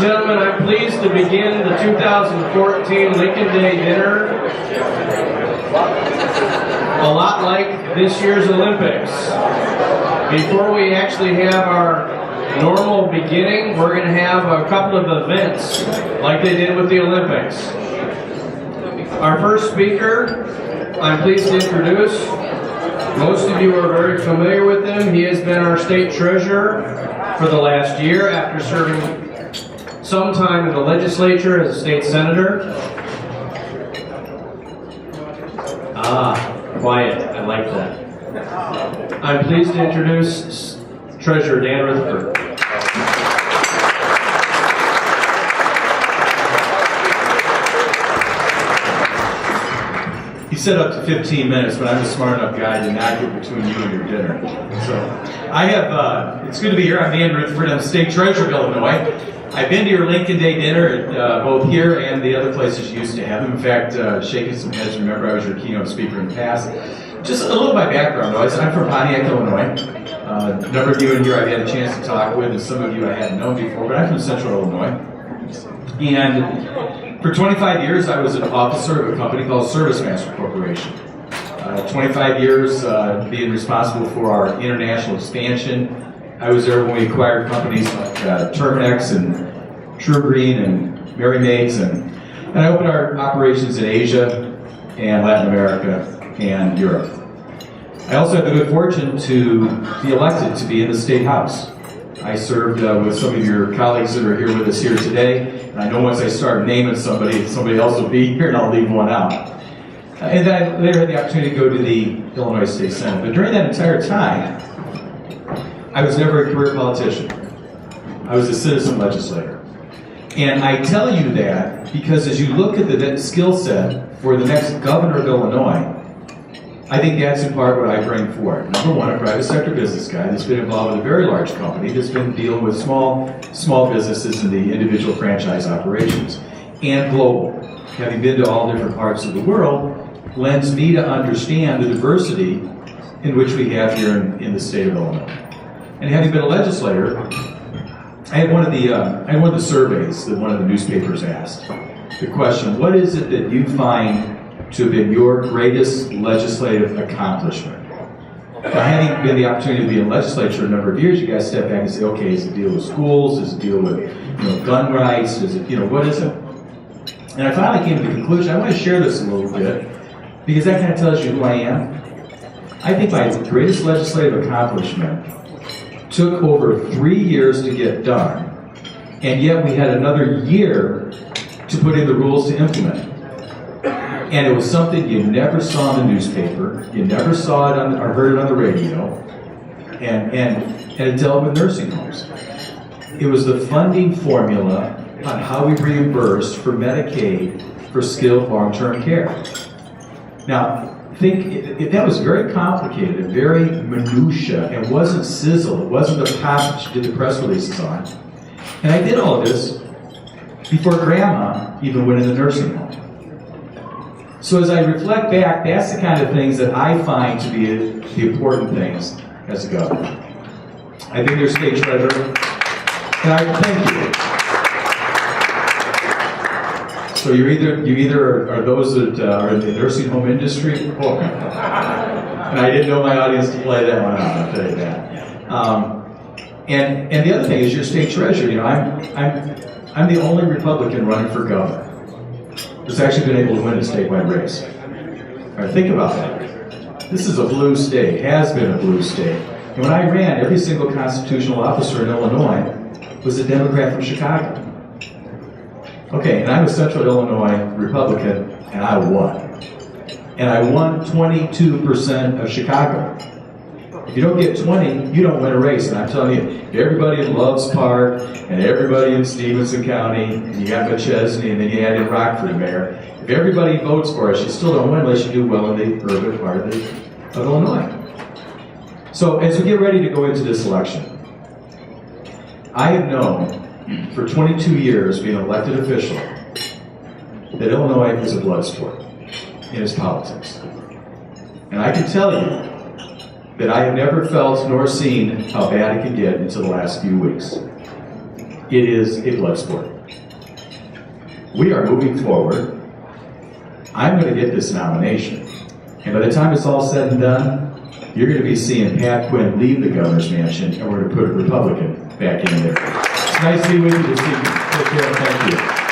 gentlemen, I'm pleased to begin the 2014 Lincoln Day Dinner. A lot like this year's Olympics. Before we actually have our normal beginning, we're going to have a couple of events like they did with the Olympics. Our first speaker, I'm pleased to introduce. Most of you are very familiar with him. He has been our state treasurer for the last year after serving some time in the legislature as a state senator. Quiet. I like that. I'm pleased to introduce Treasurer Dan Rutherford. He said up to 15 minutes, but I'm a smart enough guy to not get between you and your dinner. So I have, it's good to be here. I'm Dan Rutherford. I'm the state treasurer of Illinois. I've been to your Lincoln Day dinner, both here and the other places you used to have them. In fact, shaking some heads, remember I was your keynote speaker in the past. Just a little of my background, though. I'm from Pontiac, Illinois. A number of you in here I've had a chance to talk with, and some of you I hadn't known before, but I'm from Central Illinois. And for 25 years, I was an officer of a company called ServiceMaster Corporation. 25 years being responsible for our international expansion. I was there when we acquired companies like Terminex and TruGreen and Mary Maids, and I opened our operations in Asia and Latin America and Europe. I also had the good fortune to be elected to be in the State House. I served with some of your colleagues that are here with us here today, and I know once I start naming somebody else will be here and I'll leave one out. And then I later had the opportunity to go to the Illinois State Senate. But during that entire time, I was never a career politician. I was a citizen legislator. And I tell you that because as you look at the skill set for the next governor of Illinois, I think that's in part what I bring forward. Number one, a private sector business guy that's been involved in a very large company that's been dealing with small businesses and the individual franchise operations. And global. Having been to all different parts of the world lends me to understand the diversity in which we have here in the state of Illinois. And having been a legislator, I had one of the surveys that one of the newspapers asked. The question, what is it that you find to have been your greatest legislative accomplishment? Now, having been the opportunity to be in the legislature a number of years, you guys step back and say, okay, does it deal with schools? Does it deal with gun rights? Does it, what is it? And I finally came to the conclusion, I want to share this a little bit, because that kind of tells you who I am. I think my greatest legislative accomplishment took over 3 years to get done, and yet we had another year to put in the rules to implement it. And it was something you never saw in the newspaper, you never saw it or heard it on the radio, and it dealt with nursing homes. It was the funding formula on how we reimbursed for Medicaid for skilled long-term care. Now, that was very complicated and very minutia, and wasn't sizzle, it wasn't the pop that you did the press releases on. And I did all of this before Grandma even went in the nursing home. So as I reflect back, that's the kind of things that I find to be the important things as a governor. I've been your state treasurer, and I thank you. So you either are those that are in the nursing home industry, and I didn't know my audience to play that one out, I'll tell you that. And the other thing is your state treasurer. I'm the only Republican running for governor who's actually been able to win a statewide race. All right, think about that. This is a blue state, has been a blue state. And when I ran, every single constitutional officer in Illinois was a Democrat from Chicago. Okay, and I'm a Central Illinois Republican, and I won. And I won 22% of Chicago. If you don't get 20, you don't win a race. And I'm telling you, everybody in Loves Park, and everybody in Stevenson County, and you got McChesney, and then you add in Rockford Mayor, if everybody votes for us, you still don't win unless you do well in the urban part of Illinois. So as we get ready to go into this election, I have known for 22 years, being an elected official, that Illinois is a blood sport in its politics. And I can tell you that I have never felt nor seen how bad it can get until the last few weeks. it is a blood sport. We are moving forward. I'm going to get this nomination. And by the time it's all said and done, you're going to be seeing Pat Quinn leave the governor's mansion, and we're going to put a Republican back in there. It's nice to be with you this evening. Take care. Thank you.